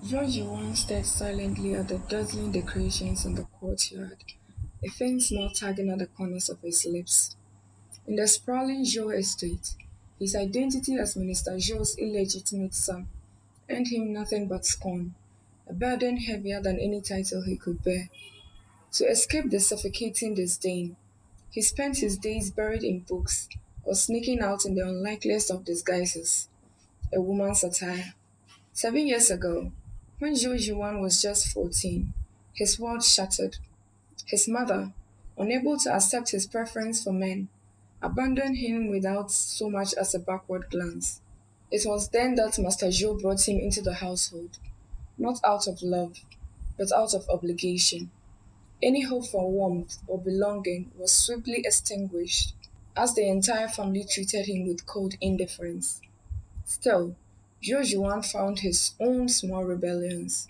George once stared silently at the dazzling decorations in the courtyard, a faint smile tugging at the corners of his lips. In the sprawling Joe estate, his identity as Minister Joe's illegitimate son earned him nothing but scorn, a burden heavier than any title he could bear. To escape the suffocating disdain, he spent his days buried in books or sneaking out in the unlikeliest of disguises, a woman's attire. 7 years ago, when Zhou Yuan was just 14, his world shattered. His mother, unable to accept his preference for men, abandoned him without so much as a backward glance. It was then that Master Zhou brought him into the household, not out of love, but out of obligation. Any hope for warmth or belonging was swiftly extinguished, as the entire family treated him with cold indifference. Still, Zhou Yuan found his own small rebellions.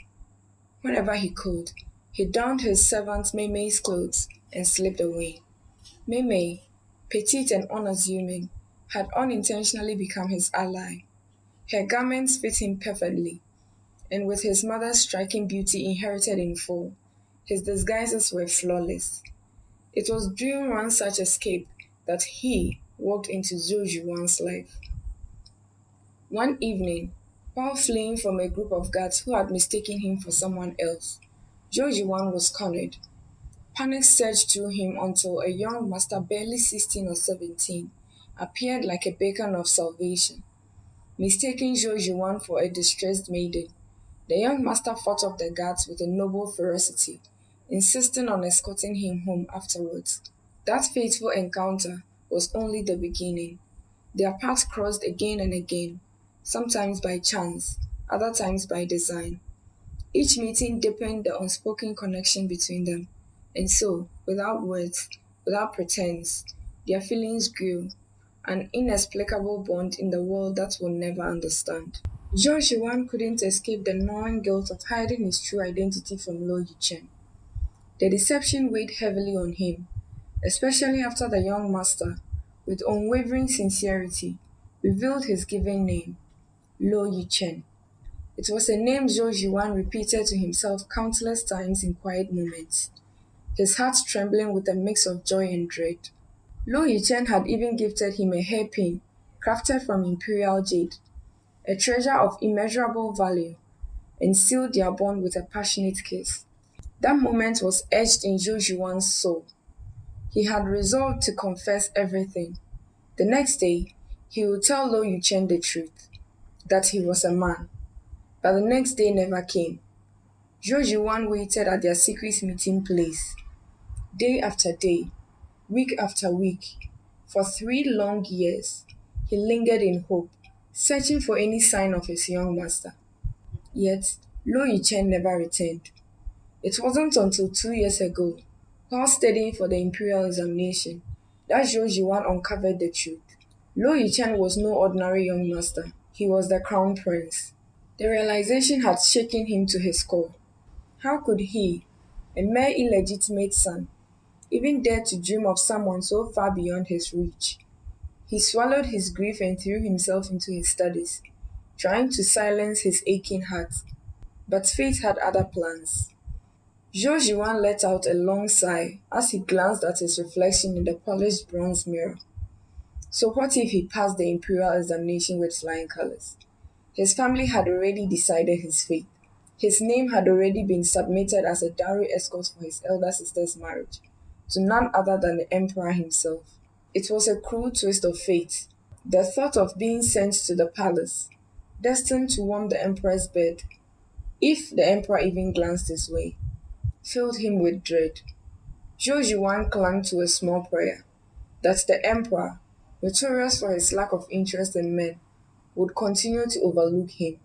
Whenever he could, he donned his servant Mei Mei's clothes and slipped away. Mei Mei, petite and unassuming, had unintentionally become his ally. Her garments fit him perfectly, and with his mother's striking beauty inherited in full, his disguises were flawless. It was during one such escape that he walked into Zhou Yuan's life. One evening, while fleeing from a group of guards who had mistaken him for someone else, Zhou Yuan was cornered. Panic surged through him until a young master barely 16 or 17 appeared like a beacon of salvation. Mistaking Zhou Yuan for a distressed maiden, the young master fought off the guards with a noble ferocity, insisting on escorting him home afterwards. That fateful encounter was only the beginning. Their paths crossed again and again, sometimes by chance, other times by design. Each meeting deepened the unspoken connection between them, and so, without words, without pretense, their feelings grew, an inexplicable bond in the world that will never understand. George Yuan couldn't escape the gnawing guilt of hiding his true identity from Lo Yichen. The deception weighed heavily on him, especially after the young master, with unwavering sincerity, revealed his given name, Lo Yichen. It was a name Zhou Yuan repeated to himself countless times in quiet moments, his heart trembling with a mix of joy and dread. Lo Yichen had even gifted him a hairpin crafted from imperial jade, a treasure of immeasurable value, and sealed their bond with a passionate kiss. That moment was etched in Zhou Yuan's soul. He had resolved to confess everything. The next day, he would tell Lo Yuchen the truth, that he was a man. But the next day never came. Zhou Yuan waited at their secret meeting place, day after day, week after week. For 3 long years, he lingered in hope, searching for any sign of his young master. Yet, Lo Yichen never returned. It wasn't until 2 years ago, while studying for the imperial examination, that Zhou Yuan uncovered the truth. Lo Yichen was no ordinary young master. He was the crown prince. The realization had shaken him to his core. How could he, a mere illegitimate son, even dare to dream of someone so far beyond his reach? He swallowed his grief and threw himself into his studies, trying to silence his aching heart. But fate had other plans. Zhou Yuan let out a long sigh as he glanced at his reflection in the polished bronze mirror. So what if he passed the imperial examination with flying colors? His family had already decided his fate. His name had already been submitted as a dowry escort for his elder sister's marriage, to none other than the emperor himself. It was a cruel twist of fate. The thought of being sent to the palace, destined to warm the emperor's bed, if the emperor even glanced his way, filled him with dread. Zhou Yuan clung to a small prayer that the emperor, notorious for his lack of interest in men, would continue to overlook him.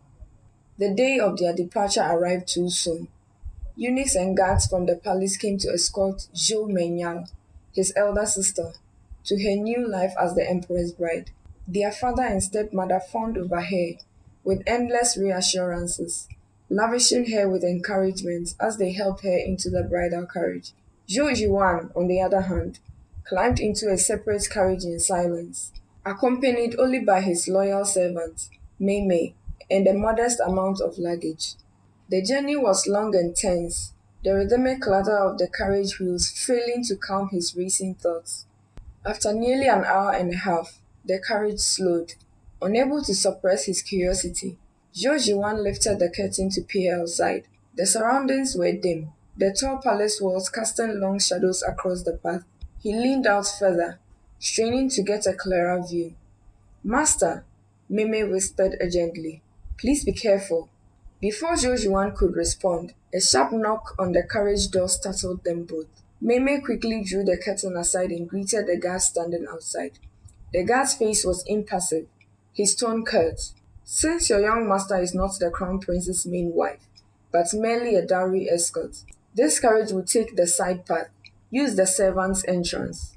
The day of their departure arrived too soon. Eunuchs and guards from the palace came to escort Zhou Menyao, his elder sister, to her new life as the emperor's bride. Their father and stepmother fawned over her with endless reassurances, lavishing her with encouragement as they helped her into the bridal carriage. Zhou Yuan, on the other hand, climbed into a separate carriage in silence, accompanied only by his loyal servant, Mei Mei, and a modest amount of luggage. The journey was long and tense, the rhythmic clatter of the carriage wheels failing to calm his racing thoughts. After nearly an hour and a half, the carriage slowed, unable to suppress his curiosity. Jojiwan lifted the curtain to peer outside. The surroundings were dim, the tall palace walls casting long shadows across the path. He leaned out further, straining to get a clearer view. Master, Meme whispered urgently, please be careful. Before Jojuan could respond, a sharp knock on the carriage door startled them both. Meme quickly drew the curtain aside and greeted the guard standing outside. The guard's face was impassive, his tone curt. Since your young master is not the crown prince's main wife, but merely a dowry escort, this carriage will take the side path. Use the servant's entrance.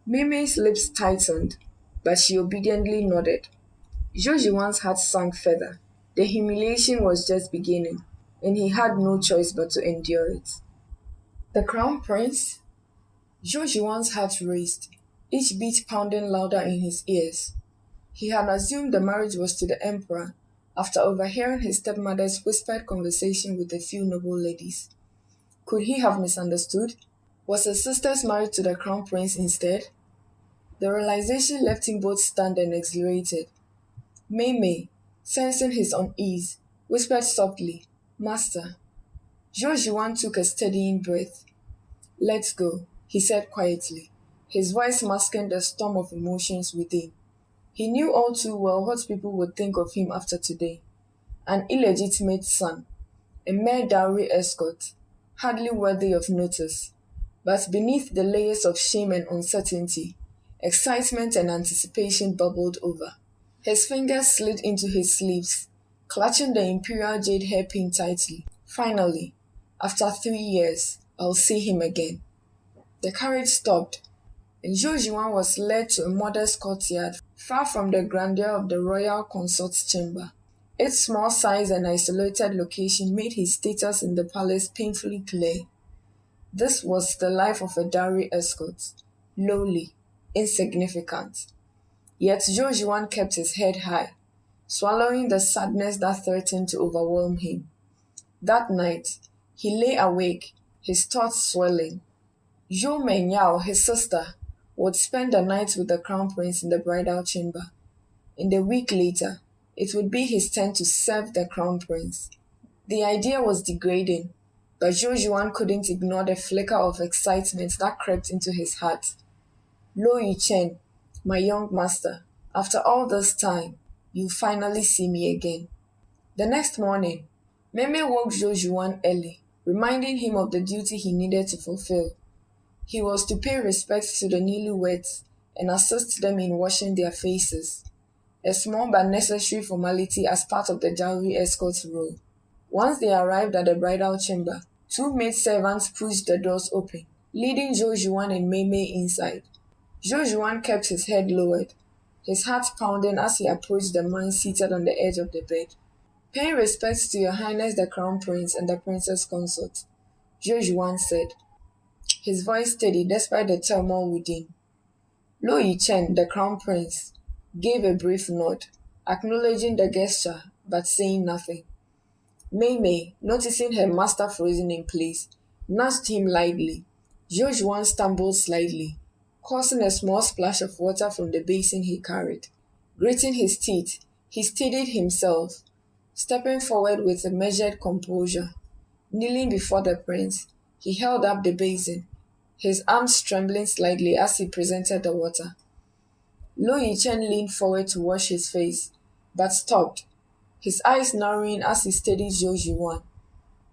Meme's lips tightened, but she obediently nodded. Jojiwan's heart sank further. The humiliation was just beginning, and he had no choice but to endure it. The crown prince? Jojiwan's heart raced, each beat pounding louder in his ears. He had assumed the marriage was to the emperor after overhearing his stepmother's whispered conversation with a few noble ladies. Could he have misunderstood? Was his sisters married to the crown prince instead? The realization left him both stunned and exhilarated. Mei, sensing his unease, whispered softly, Master. Jojuan took a steadying breath. Let's go, he said quietly, his voice masking the storm of emotions within. He knew all too well what people would think of him after today. An illegitimate son, a mere dowry escort, hardly worthy of notice. But beneath the layers of shame and uncertainty, excitement and anticipation bubbled over. His fingers slid into his sleeves, clutching the imperial jade hairpin tightly. Finally, after 3 years, I'll see him again. The carriage stopped, and Jojuan was led to a modest courtyard far from the grandeur of the royal consort's chamber. Its small size and isolated location made his status in the palace painfully clear. This was the life of a dowry escort, lowly, insignificant. Yet Jojuan kept his head high, swallowing the sadness that threatened to overwhelm him. That night, he lay awake, his thoughts swelling. Zhou Menyao, his sister, would spend the night with the crown prince in the bridal chamber. And a week later, it would be his turn to serve the crown prince. The idea was degrading, but Zhou Juan couldn't ignore the flicker of excitement that crept into his heart. Lo Yichen, my young master, after all this time, you finally see me again. The next morning, Meme woke Zhou Juan early, reminding him of the duty he needed to fulfill. He was to pay respect to the newlyweds and assist them in washing their faces, a small but necessary formality as part of the dowry escort's role. Once they arrived at the bridal chamber, 2 maidservants pushed the doors open, leading Zhou Juan and Meme inside. Zhou Juan kept his head lowered, his heart pounding as he approached the man seated on the edge of the bed. Paying respects to Your Highness the Crown Prince and the Princess Consort, Zhou Juan said, his voice steady despite the turmoil within. Lo Yichen, the Crown Prince, gave a brief nod, acknowledging the gesture but saying nothing. Mei, noticing her master frozen in place, nudged him lightly. Zhou Juan stumbled slightly, causing a small splash of water from the basin he carried. Gritting his teeth, he steadied himself, stepping forward with a measured composure. Kneeling before the prince, he held up the basin, his arms trembling slightly as he presented the water. Lo Yichen leaned forward to wash his face, but stopped, his eyes narrowing as he steadied Zhou Juan.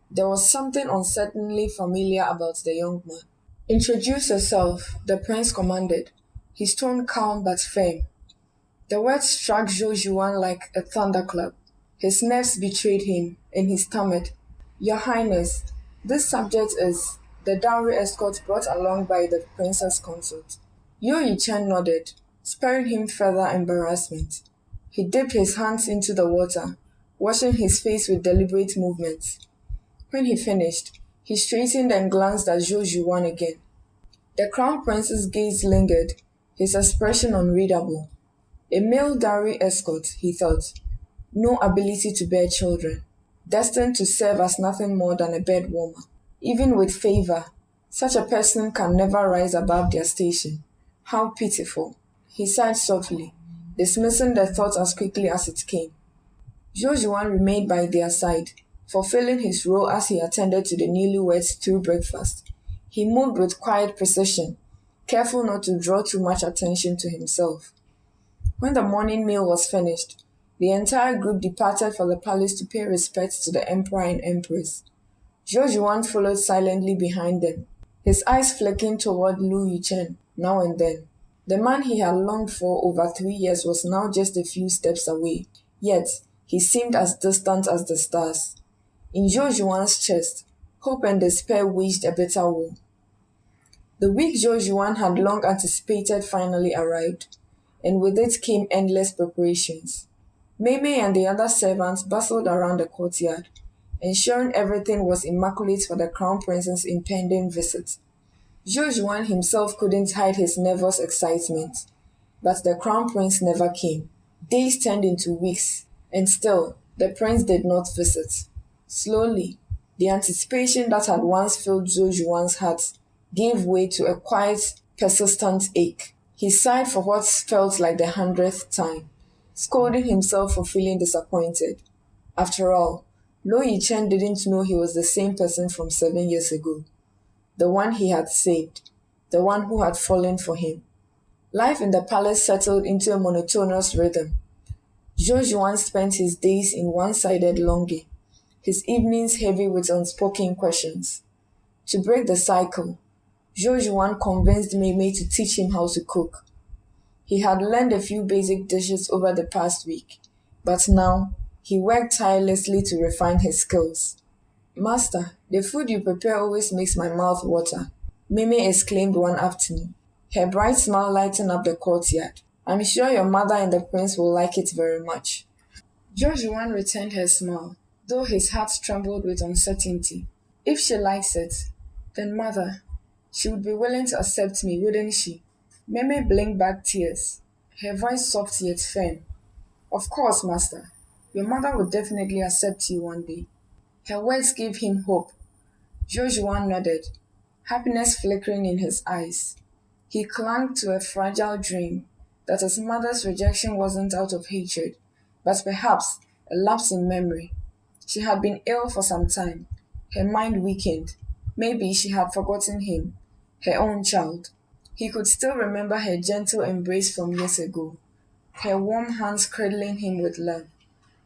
There was something uncertainly familiar about the young man. Introduce yourself, the prince commanded, his tone calm but firm. The words struck Zhou Juan like a thunderclap. His nerves betrayed him, and he stammered, Your Highness, this subject is the dowry escort brought along by the princess consort. Yo Yichen nodded, sparing him further embarrassment. He dipped his hands into the water, washing his face with deliberate movements. When he finished, he straightened and glanced at Zhou Juan again. The crown prince's gaze lingered, his expression unreadable. A male dowry escort, he thought. No ability to bear children. destined to serve as nothing more than a bed warmer. Even with favor, such a person can never rise above their station. How pitiful. He sighed softly, dismissing the thought as quickly as it came. Jojuan remained by their side, fulfilling his role as he attended to the newlyweds through breakfast. He moved with quiet precision, careful not to draw too much attention to himself. When the morning meal was finished, the entire group departed for the palace to pay respects to the emperor and empress. Jojuan followed silently behind them, his eyes flicking toward Lu Yuchen now and then. The man he had longed for over 3 years was now just a few steps away, yet he seemed as distant as the stars. In Jojuan's chest, hope and despair waged a bitter war. The week Jojuan had long anticipated finally arrived, and with it came endless preparations. Meme and the other servants bustled around the courtyard, ensuring everything was immaculate for the crown prince's impending visit. Jojuan himself couldn't hide his nervous excitement, but the crown prince never came. Days turned into weeks, and still the prince did not visit. Slowly, the anticipation that had once filled Jojuan's heart gave way to a quiet, persistent ache. He sighed for what felt like the 100th time, scolding himself for feeling disappointed. After all, Lo Yichen didn't know he was the same person from 7 years ago, the one he had saved, the one who had fallen for him. Life in the palace settled into a monotonous rhythm. Jojuan spent his days in one-sided longing, his evenings heavy with unspoken questions. To break the cycle, Jojuan convinced Mei to teach him how to cook. He had learned a few basic dishes over the past week, but now he worked tirelessly to refine his skills. Master, the food you prepare always makes my mouth water, Meme exclaimed one afternoon, her bright smile lighting up the courtyard. I'm sure your mother and the prince will like it very much. Jojuan returned her smile, though his heart trembled with uncertainty. If she likes it, then mother, she would be willing to accept me, wouldn't she? Meme blinked back tears, her voice soft yet firm. Of course, master. Your mother would definitely accept you one day. Her words gave him hope. Jojuan nodded, happiness flickering in his eyes. He clung to a fragile dream that his mother's rejection wasn't out of hatred, but perhaps a lapse in memory. She had been ill for some time, her mind weakened. Maybe she had forgotten him, her own child. He could still remember her gentle embrace from years ago, her warm hands cradling him with love.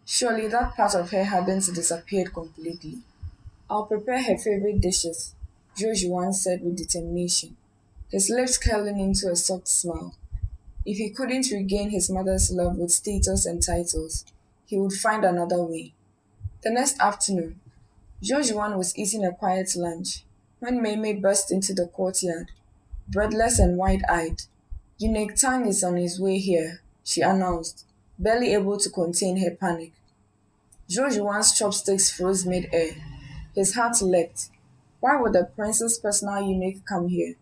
Surely that part of her hadn't disappeared completely. I'll prepare her favorite dishes, Jojuan said with determination, his lips curling into a soft smile. If he couldn't regain his mother's love with status and titles, he would find another way. The next afternoon, Jojuan was eating a quiet lunch when Mei burst into the courtyard, breathless and wide-eyed. Eunuch Tang is on his way here, she announced, barely able to contain her panic. Jojuan's chopsticks froze mid-air. His heart leapt. Why would the prince's personal eunuch come here?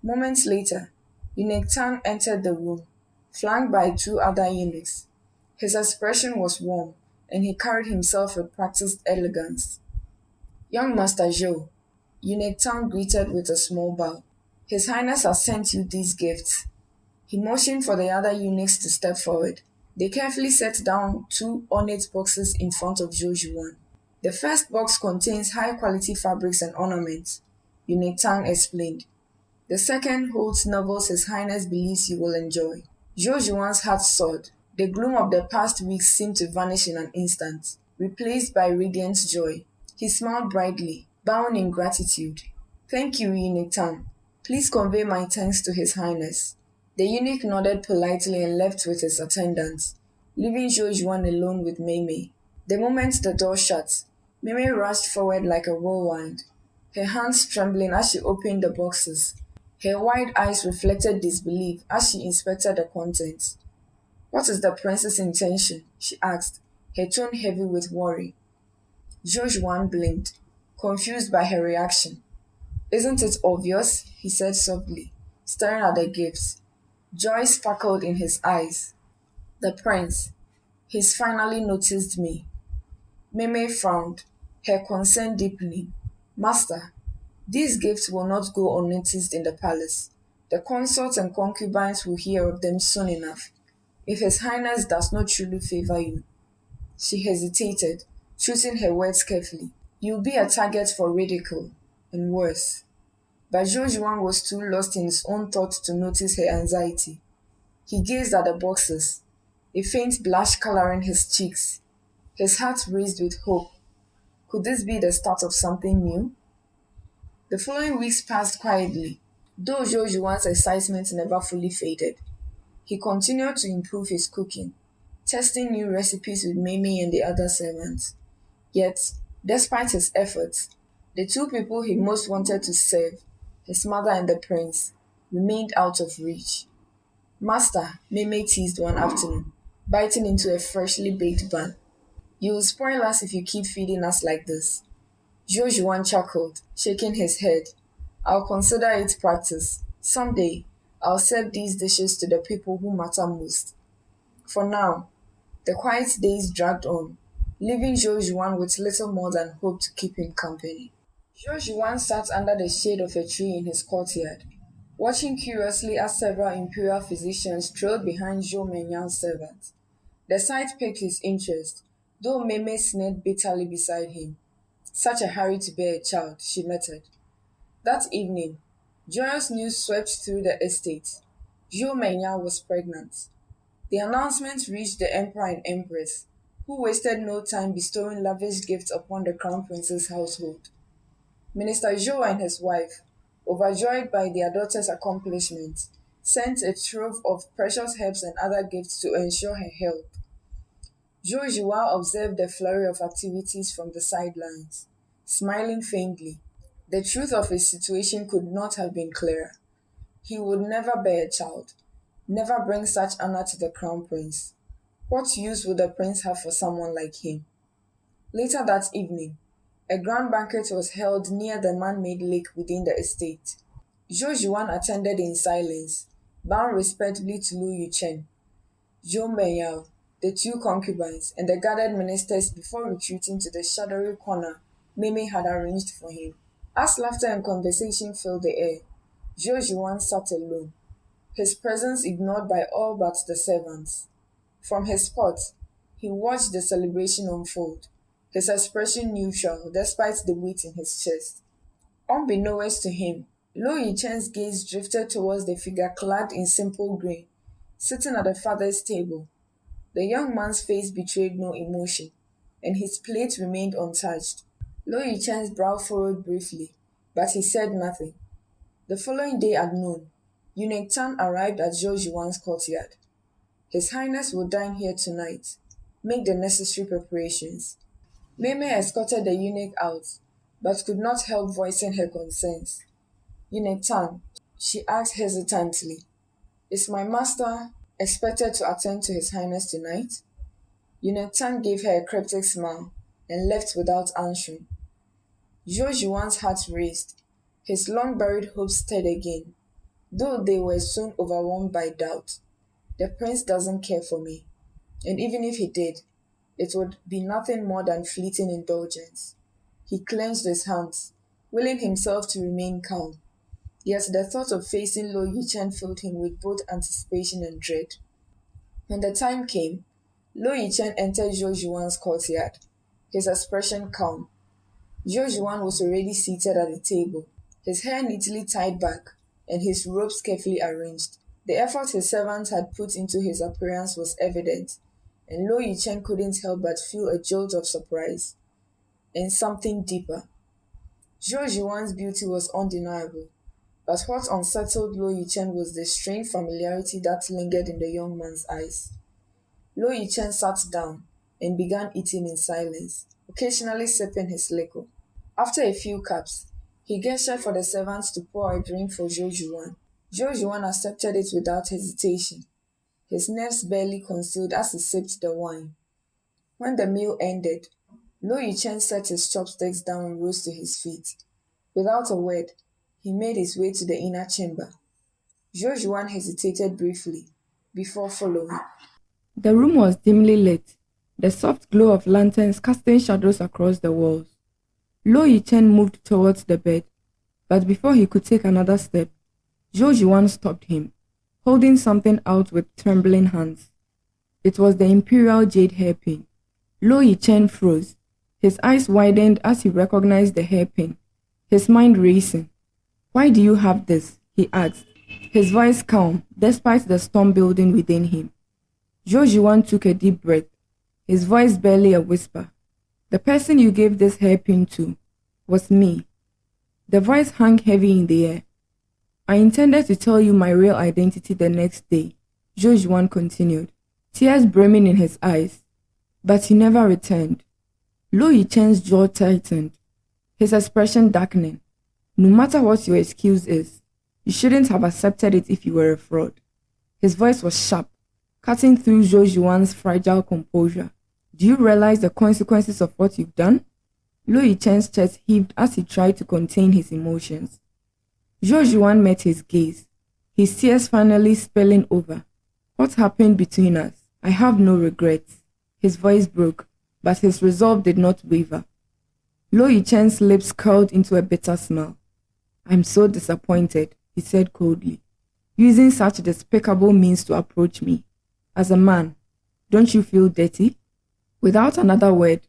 Moments later, Eunuch Tang entered the room, flanked by two other eunuchs. His expression was warm, and he carried himself with practiced elegance. Young Master Zhou, Eunuch Tang greeted with a small bow. His Highness has sent you these gifts. He motioned for the other eunuchs to step forward. They carefully set down two ornate boxes in front of Jojuan. The first box contains high-quality fabrics and ornaments, Eunuch Tang explained. The second holds novels His Highness believes you will enjoy. Jojuan's heart soared. The gloom of the past weeks seemed to vanish in an instant, replaced by radiant joy. He smiled brightly, bowing in gratitude. Thank you, Eunuch Tang. Please convey my thanks to His Highness. The eunuch nodded politely and left with his attendants, leaving Jojuan alone with Mei. The moment the door shut, Mei rushed forward like a whirlwind, her hands trembling as she opened the boxes. Her wide eyes reflected disbelief as she inspected the contents. What is the prince's intention? She asked, her tone heavy with worry. Jojuan blinked, confused by her reaction. Isn't it obvious? He said softly, staring at the gifts. Joy sparkled in his eyes. The prince. He's finally noticed me. Meme frowned, her concern deepening. Master, these gifts will not go unnoticed in the palace. The consorts and concubines will hear of them soon enough. If His Highness does not truly favor you, she hesitated, choosing her words carefully. You'll be a target for ridicule, and worse. But Zhou Juan was too lost in his own thoughts to notice her anxiety. He gazed at the boxes, a faint blush coloring his cheeks. His heart raced with hope. Could this be the start of something new? The following weeks passed quietly, though Zhou Juan's excitement never fully faded. He continued to improve his cooking, testing new recipes with Mimi and the other servants. Yet, despite his efforts, the two people he most wanted to serve, his mother and the prince, remained out of reach. Master, Meme teased one afternoon, biting into a freshly baked bun. You will spoil us if you keep feeding us like this. Zhou Juan chuckled, shaking his head. I'll consider it practice. Someday, I'll serve these dishes to the people who matter most. For now, the quiet days dragged on, leaving Zhou Juan with little more than hope to keep him company. Zhou Juan sat under the shade of a tree in his courtyard, watching curiously as several imperial physicians trailed behind Zhou Menyan's servants. The sight piqued his interest, though Meme sneered bitterly beside him. Such a hurry to bear a child, she muttered. That evening, joyous news swept through the estate. Zhou Menyan was pregnant. The announcement reached the emperor and empress, who wasted no time bestowing lavish gifts upon the crown prince's household. Minister Zhou and his wife, overjoyed by their daughter's accomplishments, sent a trove of precious herbs and other gifts to ensure her health. Zhou Zhuo observed the flurry of activities from the sidelines, smiling faintly. The truth of his situation could not have been clearer. He would never bear a child, never bring such honor to the crown prince. What use would the prince have for someone like him? Later that evening, a grand banquet was held near the man-made lake within the estate. Zhou Juan attended in silence, bowing respectfully to Lu Yuchen, Zhou Meiyao, the two concubines, and the gathered ministers before retreating to the shadowy corner Mimi had arranged for him. As laughter and conversation filled the air, Zhou Juan sat alone, his presence ignored by all but the servants. From his spot, he watched the celebration unfold, his expression neutral despite the weight in his chest. Unbeknownst to him, Lo Yichen's gaze drifted towards the figure clad in simple grey, sitting at the father's table. The young man's face betrayed no emotion, and his plate remained untouched. Lo Yichen's brow furrowed briefly, but he said nothing. The following day at noon, Eunuch Tan arrived at Zhou Juan's courtyard. His Highness will dine here tonight. Make the necessary preparations. Meme escorted the eunuch out, but could not help voicing her concerns. Eunuch Tan, she asked hesitantly, is my master expected to attend to His Highness tonight? Eunuch Tan gave her a cryptic smile and left without answering. Zhou Juan's heart raced. His long-buried hopes stirred again, though they were soon overwhelmed by doubt. The prince doesn't care for me, and even if he did, it would be nothing more than fleeting indulgence. He clenched his hands, willing himself to remain calm. Yet the thought of facing Lo Yichen filled him with both anticipation and dread. When the time came, Lo Yichen entered Zhou Juan's courtyard, his expression calm. Zhou Juan was already seated at the table, his hair neatly tied back, and his robes carefully arranged. The effort his servants had put into his appearance was evident, and Lo Yichen couldn't help but feel a jolt of surprise, and something deeper. Zhou Juan's beauty was undeniable, but what unsettled Lo Yichen was the strange familiarity that lingered in the young man's eyes. Lo Yichen sat down and began eating in silence, occasionally sipping his liquor. After a few cups, he gestured for the servants to pour a drink for Zhou Juan. Zhou Juan accepted it without hesitation, his nerves barely concealed as he sipped the wine. When the meal ended, Lo Yichen set his chopsticks down and rose to his feet. Without a word, he made his way to the inner chamber. Zhou Juan hesitated briefly before following. The room was dimly lit, the soft glow of lanterns casting shadows across the walls. Lo Yichen moved towards the bed, but before he could take another step, Zhou Yuan stopped him, holding something out with trembling hands. It was the imperial jade hairpin. Lo Yichen froze. His eyes widened as he recognized the hairpin, his mind racing. "Why do you have this?" he asked, his voice calm despite the storm building within him. Zhou Yuan took a deep breath, his voice barely a whisper. "The person you gave this hairpin to was me." The voice hung heavy in the air. "I intended to tell you my real identity the next day," Zhou Yuan continued, tears brimming in his eyes. "But you never returned." Lo Yichen's jaw tightened, his expression darkening. "No matter what your excuse is, you shouldn't have accepted it if you were a fraud." His voice was sharp, cutting through Zhou Yuan's fragile composure. "Do you realize the consequences of what you've done?" Lo Yichen's chest heaved as he tried to contain his emotions. Zhou Yuan met his gaze, his tears finally spilling over. "What happened between us? I have no regrets." His voice broke, but his resolve did not waver. Lo Yichen's lips curled into a bitter smile. "I'm so disappointed," he said coldly, "using such despicable means to approach me. As a man, don't you feel dirty?" Without another word,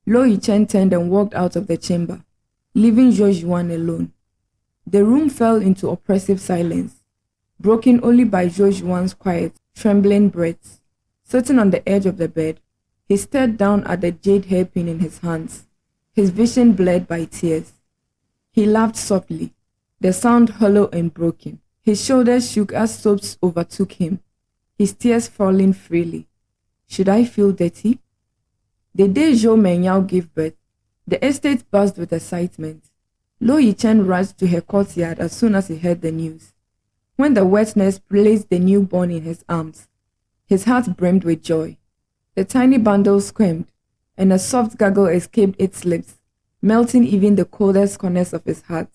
Lo Yichen turned and walked out of the chamber, leaving Zhou Yuan alone. The room fell into oppressive silence, broken only by Zhou Yuan's quiet, trembling breaths. Sitting on the edge of the bed, he stared down at the jade hairpin in his hands, his vision blurred by tears. He laughed softly, the sound hollow and broken. His shoulders shook as sobs overtook him, his tears falling freely. Should I feel dirty? The day Zhou Menyao gave birth, the estate buzzed with excitement. Lo Yichen rushed to her courtyard as soon as he heard the news. When the wet nurse placed the newborn in his arms, his heart brimmed with joy. The tiny bundle squirmed, and a soft gurgle escaped its lips, melting even the coldest corners of his heart.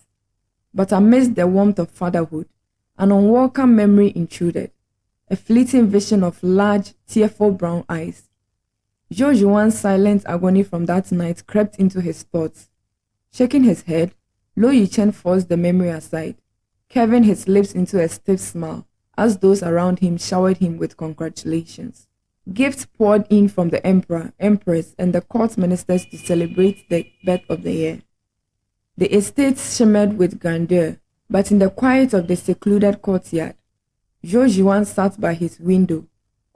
But amidst the warmth of fatherhood, an unwelcome memory intruded, a fleeting vision of large, tearful brown eyes. Zhou Yuan's silent agony from that night crept into his thoughts. Shaking his head, Lo Yichen forced the memory aside, curving his lips into a stiff smile as those around him showered him with congratulations. Gifts poured in from the emperor, empress, and the court ministers to celebrate the birth of the heir. The estate shimmered with grandeur, but in the quiet of the secluded courtyard, Zhou Yuan sat by his window,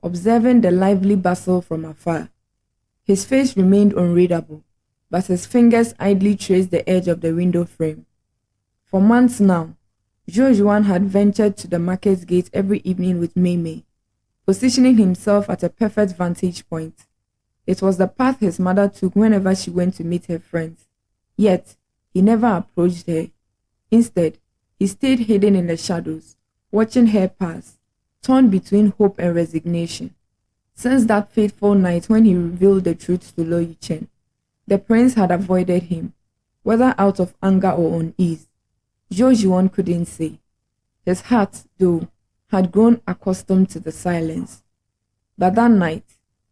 observing the lively bustle from afar. His face remained unreadable, but his fingers idly traced the edge of the window frame. For months now, Zhou Yuan had ventured to the market gate every evening with Mei Mei, positioning himself at a perfect vantage point. It was the path his mother took whenever she went to meet her friends. Yet, he never approached her. Instead, he stayed hidden in the shadows, watching her pass, torn between hope and resignation. Since that fateful night when he revealed the truth to Lo Yichen, the prince had avoided him, whether out of anger or unease. Zhou Yuan couldn't say. His heart, though, had grown accustomed to the silence. But that night,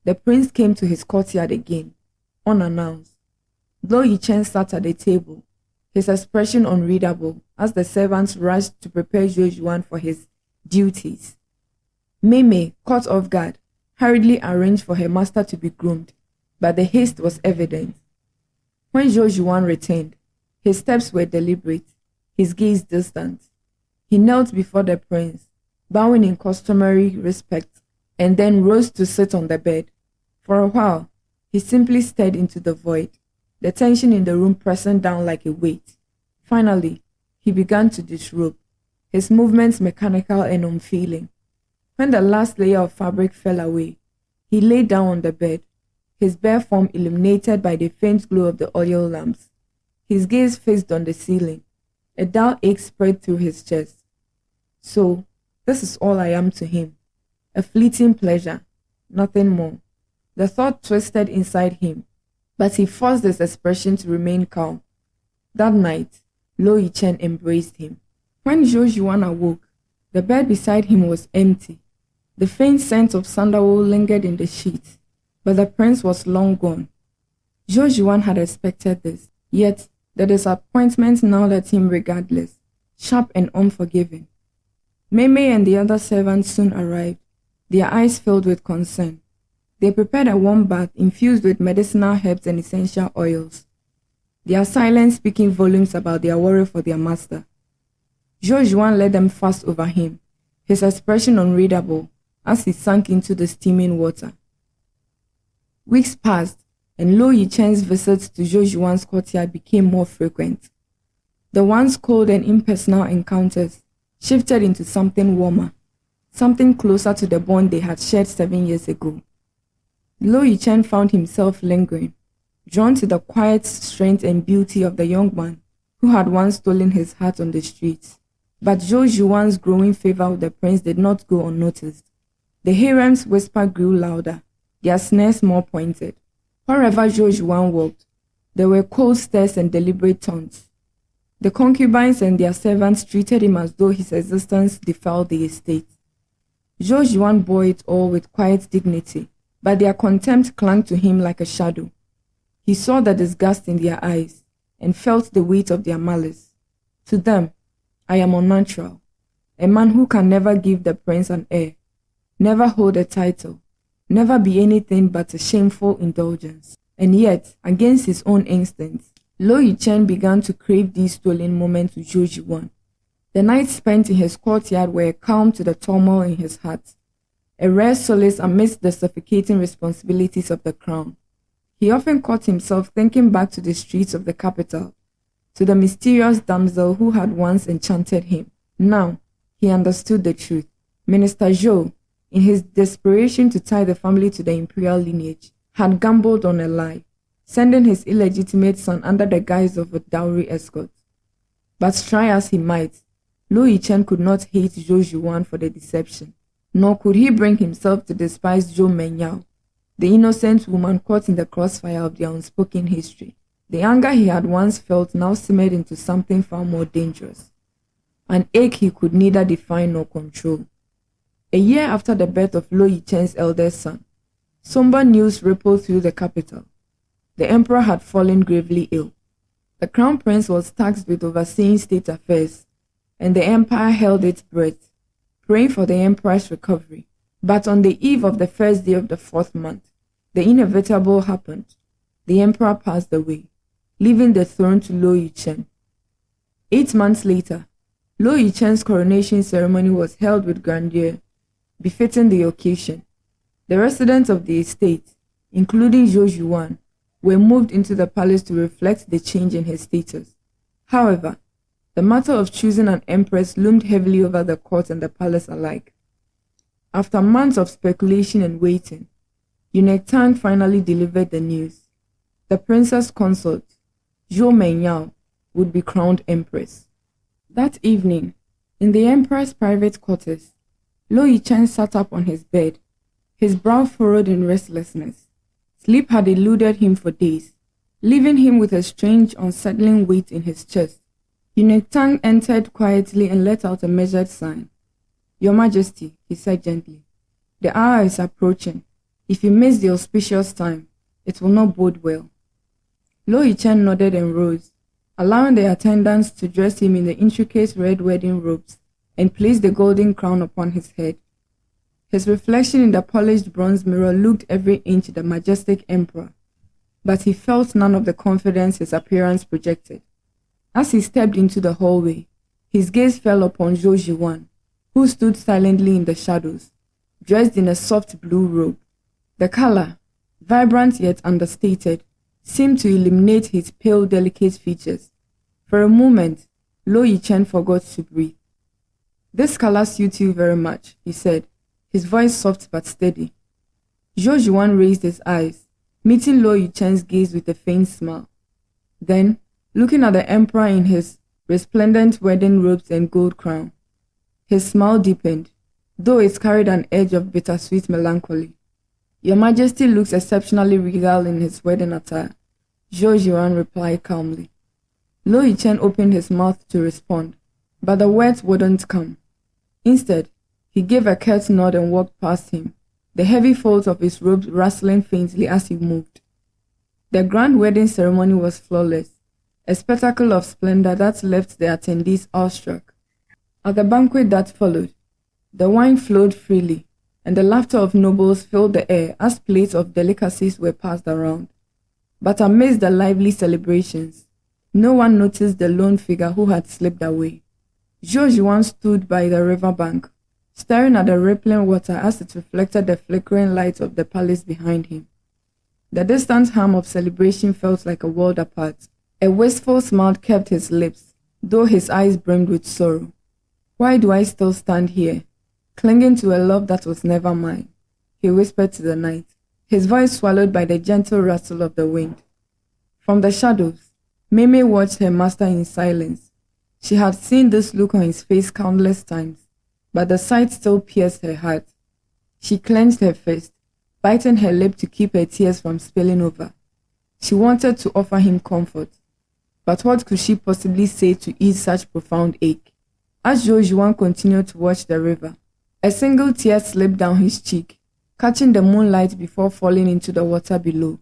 the prince came to his courtyard again, unannounced. Lo Yichen sat at the table, his expression unreadable as the servants rushed to prepare Zhou Yuan for his duties. Mei Mei, caught off guard, hurriedly arranged for her master to be groomed, but the haste was evident. When Zhou Yuan returned, his steps were deliberate, his gaze distant. He knelt before the prince, bowing in customary respect, and then rose to sit on the bed. For a while, he simply stared into the void, the tension in the room pressing down like a weight. Finally, he began to disrobe, his movements mechanical and unfeeling. When the last layer of fabric fell away, he lay down on the bed, his bare form illuminated by the faint glow of the oil lamps. His gaze fixed on the ceiling. A dull ache spread through his chest. So, this is all I am to him. A fleeting pleasure, nothing more. The thought twisted inside him, but he forced his expression to remain calm. That night, Lo Yichen embraced him. When Zhou Yuan awoke, the bed beside him was empty. The faint scent of sandalwood lingered in the sheets, But the prince was long gone. Zhou Yuan had expected this, yet the disappointment now left him regardless, sharp and unforgiving. Mei Mei and the other servants soon arrived, their eyes filled with concern. They prepared a warm bath infused with medicinal herbs and essential oils, their silence speaking volumes about their worry for their master. Zhou Yuan let them fast over him, his expression unreadable as he sank into the steaming water. Weeks passed, and Luo Yichen's visits to Zhou Yuan's courtyard became more frequent. The once cold and impersonal encounters shifted into something warmer, something closer to the bond they had shared 7 years ago. Luo Yichen found himself lingering, drawn to the quiet strength and beauty of the young man who had once stolen his heart on the streets. But Zhou Yuan's growing favor with the prince did not go unnoticed. The harem's whisper grew louder, their snares more pointed. Wherever Zhou Yuan walked, there were cold stares and deliberate taunts. The concubines and their servants treated him as though his existence defiled the estate. Zhou Yuan bore it all with quiet dignity, but their contempt clung to him like a shadow. He saw the disgust in their eyes and felt the weight of their malice. To them, I am unnatural, a man who can never give the prince an heir, never hold a title, never be anything but a shameful indulgence. And yet, against his own instincts, Luo Yichen began to crave these stolen moments with Zhou Yuan. The nights spent in his courtyard were a calm to the turmoil in his heart, a rare solace amidst the suffocating responsibilities of the crown. He often caught himself thinking back to the streets of the capital, to the mysterious damsel who had once enchanted him. Now, he understood the truth. Minister Zhou, in his desperation to tie the family to the imperial lineage, had gambled on a lie, sending his illegitimate son under the guise of a dowry escort. But try as he might, Luo Yichen could not hate Zhou Yuan for the deception, nor could he bring himself to despise Zhou Menyao, the innocent woman caught in the crossfire of their unspoken history. The anger he had once felt now simmered into something far more dangerous, an ache he could neither define nor control. A year after the birth of Luo Yichen's eldest son, somber news rippled through the capital. The emperor had fallen gravely ill. The crown prince was tasked with overseeing state affairs, and the empire held its breath, praying for the emperor's recovery. But on the eve of the first day of the 4th month, the inevitable happened. The emperor passed away, leaving the throne to Luo Yichen. 8 months later, Luo Yichen's coronation ceremony was held with grandeur, befitting the occasion. The residents of the estate, including Zhou Yuan, were moved into the palace to reflect the change in his status. However, the matter of choosing an empress loomed heavily over the court and the palace alike. After months of speculation and waiting, Eunuch Tang finally delivered the news. The princess consort, Zhou Menyao, would be crowned empress. That evening, in the emperor's private quarters, Luo Yichen sat up on his bed, his brow furrowed in restlessness. Sleep had eluded him for days, leaving him with a strange, unsettling weight in his chest. Eunuch Tang entered quietly and let out a measured sigh. "Your Majesty," he said gently, "the hour is approaching. If you miss the auspicious time, it will not bode well." Luo Yichen nodded and rose, allowing the attendants to dress him in the intricate red wedding robes and place the golden crown upon his head. His reflection in the polished bronze mirror looked every inch the majestic emperor, but he felt none of the confidence his appearance projected. As he stepped into the hallway, his gaze fell upon Zhou Yuan, who stood silently in the shadows, dressed in a soft blue robe. The color, vibrant yet understated, seemed to illuminate his pale, delicate features. For a moment, Luo Yichen forgot to breathe. "This color suits you very much," he said, his voice soft but steady. Zhou Yuan raised his eyes, meeting Luo Yichen's gaze with a faint smile. Then, looking at the emperor in his resplendent wedding robes and gold crown, his smile deepened, though it carried an edge of bittersweet melancholy. "Your Majesty looks exceptionally regal in his wedding attire," Zhou Yuan replied calmly. Luo Yichen opened his mouth to respond, but the words wouldn't come. Instead, he gave a curt nod and walked past him, the heavy folds of his robes rustling faintly as he moved. The grand wedding ceremony was flawless, a spectacle of splendor that left the attendees awestruck. At the banquet that followed, the wine flowed freely, and the laughter of nobles filled the air as plates of delicacies were passed around. But amidst the lively celebrations, no one noticed the lone figure who had slipped away. Zhou Yuan stood by the river bank, staring at the rippling water as it reflected the flickering lights of the palace behind him. The distant hum of celebration felt like a world apart. A wistful smile kept his lips, though his eyes brimmed with sorrow. Why do I still stand here, clinging to a love that was never mine? He whispered to the night, his voice swallowed by the gentle rustle of the wind. From the shadows, Meme watched her master in silence. She had seen this look on his face countless times, but the sight still pierced her heart. She clenched her fist, biting her lip to keep her tears from spilling over. She wanted to offer him comfort, but what could she possibly say to ease such profound ache? As Zhou Yuan continued to watch the river, a single tear slipped down his cheek, catching the moonlight before falling into the water below.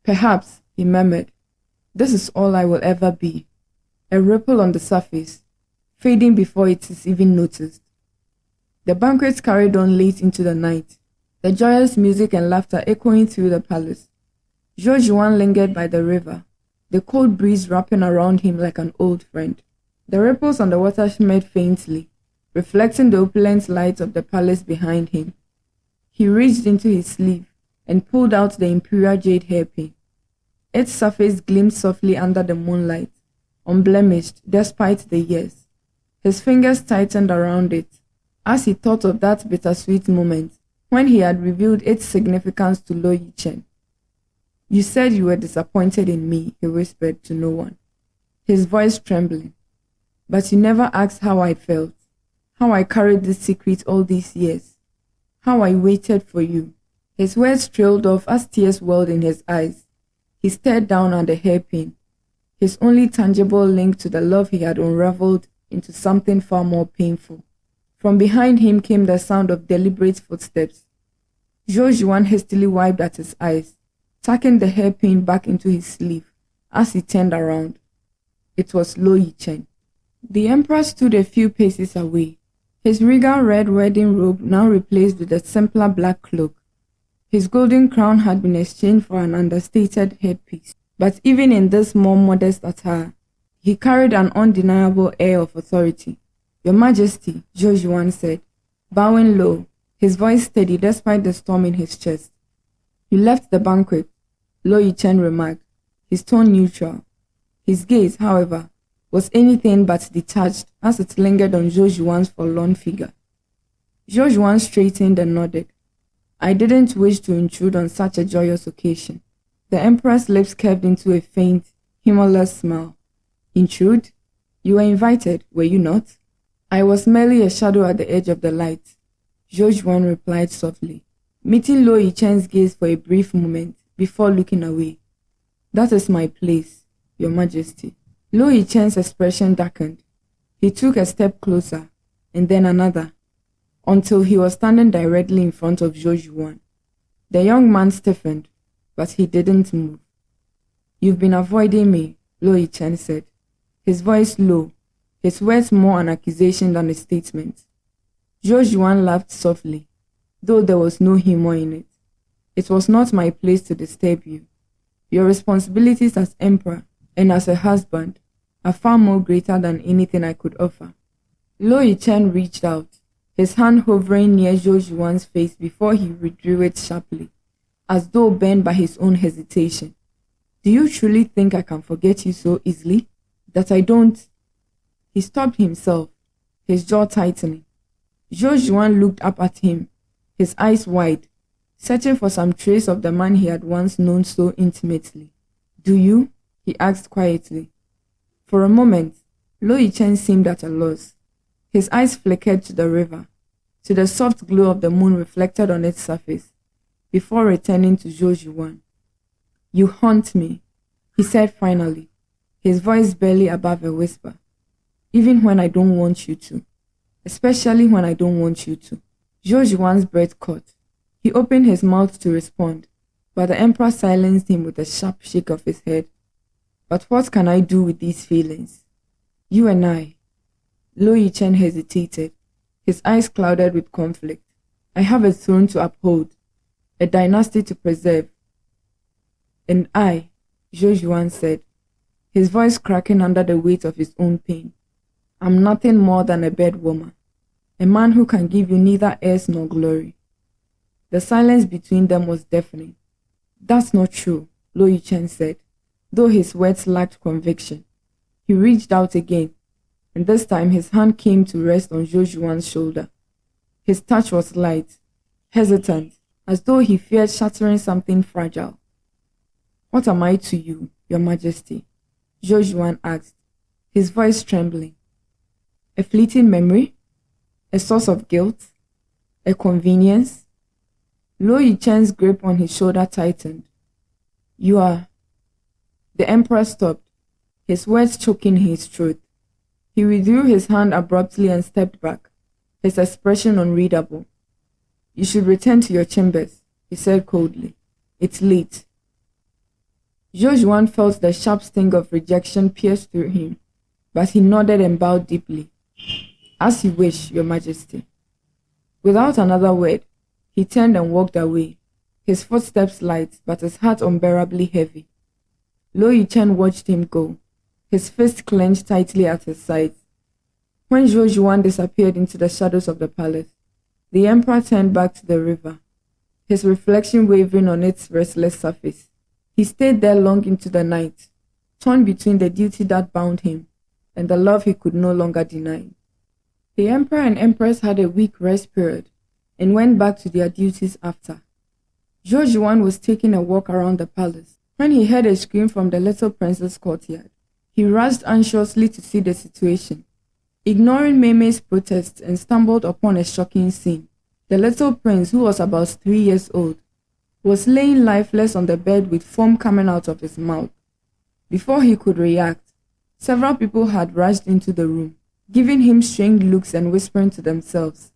Perhaps, he murmured, this is all I will ever be. A ripple on the surface, fading before it is even noticed. The banquet carried on late into the night, the joyous music and laughter echoing through the palace. Zhou Yuan lingered by the river, the cold breeze wrapping around him like an old friend. The ripples on the water shimmered faintly, reflecting the opulent light of the palace behind him. He reached into his sleeve and pulled out the imperial jade hairpin. Its surface gleamed softly under the moonlight, unblemished despite the years. His fingers tightened around it as he thought of that bittersweet moment when he had revealed its significance to Lo Yichen. You said you were disappointed in me, he whispered to no one, his voice trembling. But you never asked how I felt, how I carried this secret all these years, how I waited for you. His words trailed off as tears welled in his eyes. He stared down at the hairpin, his only tangible link to the love he had unraveled into something far more painful. From behind him came the sound of deliberate footsteps. Zhou Yuan hastily wiped at his eyes, tucking the hairpin back into his sleeve as he turned around. It was Lo Yichen. The emperor stood a few paces away, his regal red wedding robe now replaced with a simpler black cloak. His golden crown had been exchanged for an understated headpiece, but even in this more modest attire, he carried an undeniable air of authority. Your Majesty, Zhou Yuan said, bowing low, his voice steady despite the storm in his chest. You left the banquet, Lo Yichen remarked, his tone neutral. His gaze, however, was anything but detached as it lingered on Zhou Yuan's forlorn figure. Zhou Yuan straightened and nodded. I didn't wish to intrude on such a joyous occasion. The emperor's lips curved into a faint, humorless smile. Intrude? You were invited, were you not? I was merely a shadow at the edge of the light, Zhou Yuan replied softly, meeting Lo Yichen's gaze for a brief moment before looking away. That is my place, Your Majesty. Lo Yichen's expression darkened. He took a step closer, and then another, until he was standing directly in front of Zhou Yuan. The young man stiffened, but he didn't move. You've been avoiding me, Lo Yichen said, his voice low, his words more an accusation than a statement. Zhou Yuan laughed softly, though there was no humor in it. It was not my place to disturb you. Your responsibilities as emperor and as a husband are far more greater than anything I could offer. Lo Yichen reached out, his hand hovering near Zhou Yuan's face before he withdrew it sharply, as though burned by his own hesitation. Do you truly think I can forget you so easily? That I don't? He stopped himself, his jaw tightening. Zhou Yuan looked up at him, his eyes wide, searching for some trace of the man he had once known so intimately. Do you? He asked quietly. For a moment, Lo Yichen seemed at a loss. His eyes flickered to the river, to the soft glow of the moon reflected on its surface, before returning to Zhou Yuan. You haunt me, he said finally, his voice barely above a whisper. Even when I don't want you to. Especially when I don't want you to. Zhou Yuan's breath caught. He opened his mouth to respond, but the emperor silenced him with a sharp shake of his head. But what can I do with these feelings? You and I. Lo Yichen hesitated, his eyes clouded with conflict. I have a throne to uphold, a dynasty to preserve. And I, Zhou Yuan said, his voice cracking under the weight of his own pain. I'm nothing more than a bedwarmer, a man who can give you neither heirs nor glory. The silence between them was deafening. That's not true, Lo Yichen said, though his words lacked conviction. He reached out again, and this time his hand came to rest on Zhou Yuan's shoulder. His touch was light, hesitant, as though he feared shattering something fragile. What am I to you, Your Majesty? Zhou Yuan asked, his voice trembling. A fleeting memory? A source of guilt? A convenience? Lo Yichen's grip on his shoulder tightened. You are... The emperor stopped, his words choking his throat. He withdrew his hand abruptly and stepped back, his expression unreadable. You should return to your chambers, he said coldly. It's late. Zhou Yuan felt the sharp sting of rejection pierce through him, but he nodded and bowed deeply. As you wish, Your Majesty. Without another word, he turned and walked away, his footsteps light but his heart unbearably heavy. Lo Yichen watched him go, his fist clenched tightly at his sides. When Zhou Yuan disappeared into the shadows of the palace, the emperor turned back to the river, his reflection wavering on its restless surface. He stayed there long into the night, torn between the duty that bound him and the love he could no longer deny. The emperor and empress had a week rest period and went back to their duties after. Zhou Yuan was taking a walk around the palace when he heard a scream from the little prince's courtyard. He rushed anxiously to see the situation, ignoring Mei's protests, and stumbled upon a shocking scene. The little prince, who was about 3 years old, was laying lifeless on the bed with foam coming out of his mouth. Before he could react, several people had rushed into the room, giving him strange looks and whispering to themselves.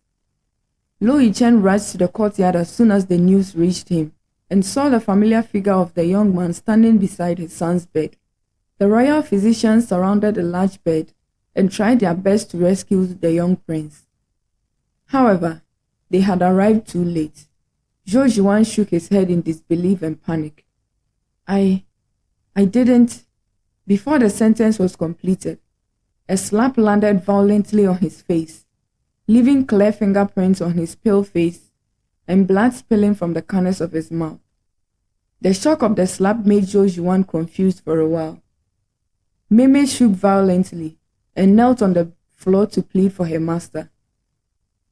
Lo Yichen rushed to the courtyard as soon as the news reached him and saw the familiar figure of the young man standing beside his son's bed. The royal physicians surrounded the large bed and tried their best to rescue the young prince. However, they had arrived too late. Zhou Yuan shook his head in disbelief and panic. I didn't... Before the sentence was completed, a slap landed violently on his face, leaving clear fingerprints on his pale face and blood spilling from the corners of his mouth. The shock of the slap made Zhou Yuan confused for a while. Mei shook violently and knelt on the floor to plead for her master.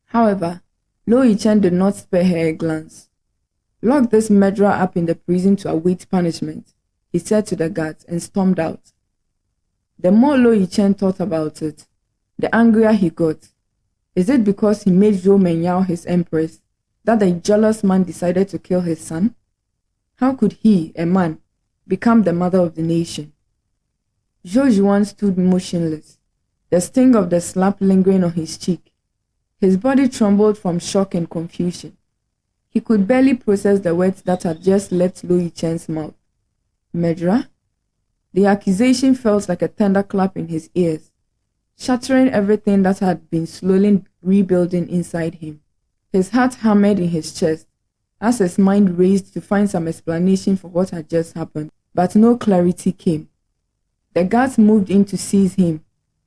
However, Lo Yichen did not spare her a glance. Lock this murderer up in the prison to await punishment, he said to the guards and stormed out. The more Lo Yichen thought about it, the angrier he got. Is it because he made Zhou Menyao his empress that the jealous man decided to kill his son? How could he, a man, become the mother of the nation? Zhou Yuan stood motionless, the sting of the slap lingering on his cheek. His body trembled from shock and confusion. He could barely process the words that had just left Lo Yichen's mouth. Murderer? The accusation felt like a thunderclap in his ears, shattering everything that had been slowly rebuilding inside him. His heart hammered in his chest as his mind raced to find some explanation for what had just happened, but no clarity came. The guards moved in to seize him,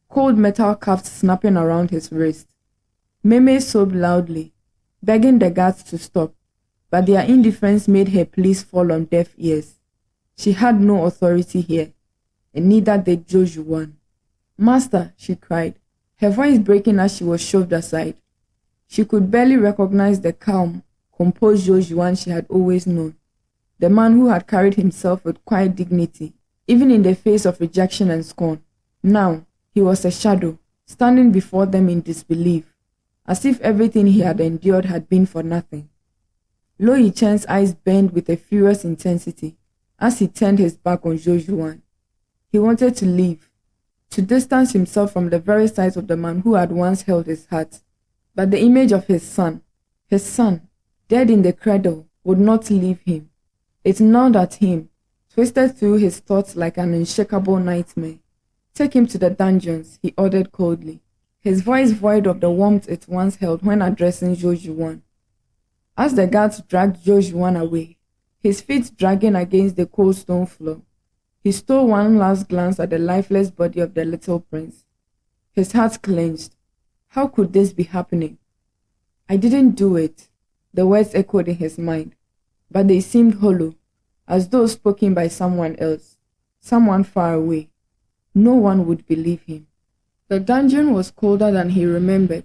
cold metal cuffs snapping around his wrist. Mei sobbed loudly, begging the guards to stop, but their indifference made her pleas fall on deaf ears. She had no authority here, and neither did Zhou Yuan. Master, she cried, her voice breaking as she was shoved aside. She could barely recognize the calm, composed Zhou Yuan she had always known, the man who had carried himself with quiet dignity, even in the face of rejection and scorn. Now, he was a shadow, standing before them in disbelief, as if everything he had endured had been for nothing. Lo Yichen's eyes burned with a furious intensity as he turned his back on Zhou Yuan. He wanted to leave, to distance himself from the very sight of the man who had once held his heart. But the image of his son, dead in the cradle, would not leave him. It gnawed at him, twisted through his thoughts like an unshakable nightmare. "Take him to the dungeons," he ordered coldly, his voice void of the warmth it once held when addressing Jojuan. As the guards dragged Jojuan away, his feet dragging against the cold stone floor, he stole one last glance at the lifeless body of the little prince. His heart clenched. How could this be happening? "I didn't do it," the words echoed in his mind, but they seemed hollow, as though spoken by someone else, someone far away. No one would believe him. The dungeon was colder than he remembered,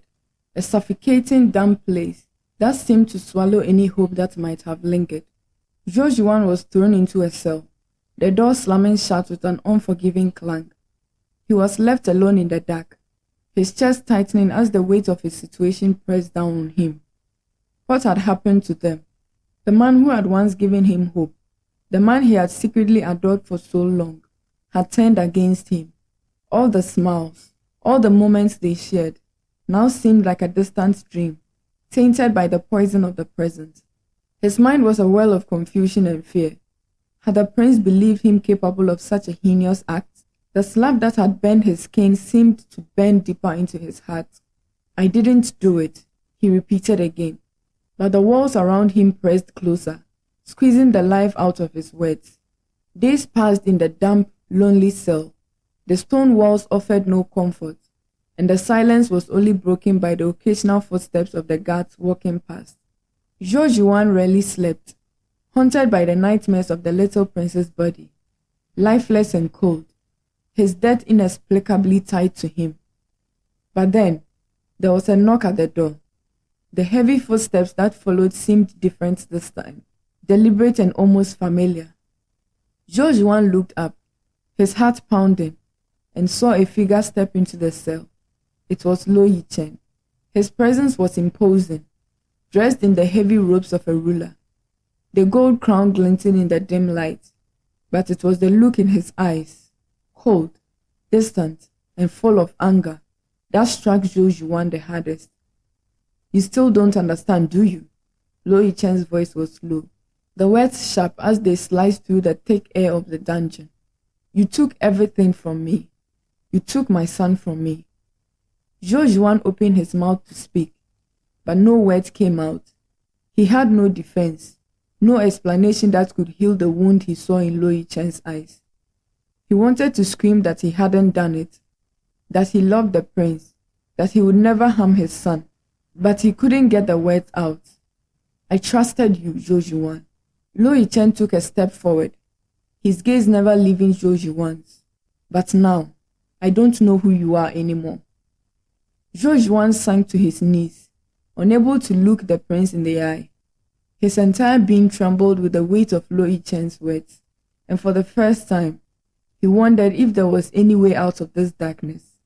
a suffocating, damp place that seemed to swallow any hope that might have lingered. Jojuan was thrown into a cell, the door slamming shut with an unforgiving clang. He was left alone in the dark, his chest tightening as the weight of his situation pressed down on him. What had happened to them? The man who had once given him hope, the man he had secretly adored for so long, had turned against him. All the smiles, all the moments they shared, now seemed like a distant dream, tainted by the poison of the present. His mind was a whirl of confusion and fear. Had the prince believed him capable of such a heinous act? The slap that had burned his skin seemed to burn deeper into his heart. "I didn't do it," he repeated again. But the walls around him pressed closer, squeezing the life out of his words. Days passed in the damp, lonely cell. The stone walls offered no comfort, and the silence was only broken by the occasional footsteps of the guards walking past. Jojuan rarely slept, haunted by the nightmares of the little prince's body, lifeless and cold, his death inexplicably tied to him. But then, there was a knock at the door. The heavy footsteps that followed seemed different this time, deliberate and almost familiar. Jojuan looked up, his heart pounding, and saw a figure step into the cell. It was Lo Yichen. His presence was imposing, dressed in the heavy robes of a ruler, the gold crown glinting in the dim light. But it was the look in his eyes, cold, distant, and full of anger, that struck Jojuan the hardest. "You still don't understand, do you?" Lo Yichen's voice was low, the words sharp as they sliced through the thick air of the dungeon. "You took everything from me. You took my son from me." Jojuan opened his mouth to speak, but no words came out. He had no defense, no explanation that could heal the wound he saw in Lo Yichen's eyes. He wanted to scream that he hadn't done it, that he loved the prince, that he would never harm his son, but he couldn't get the words out. "I trusted you, Jojuan." Lo Yichen took a step forward, his gaze never leaving Jojuan's. "But now, I don't know who you are anymore." Jojuan sank to his knees, unable to look the prince in the eye. His entire being trembled with the weight of Lo Yichen's words, and for the first time, he wondered if there was any way out of this darkness.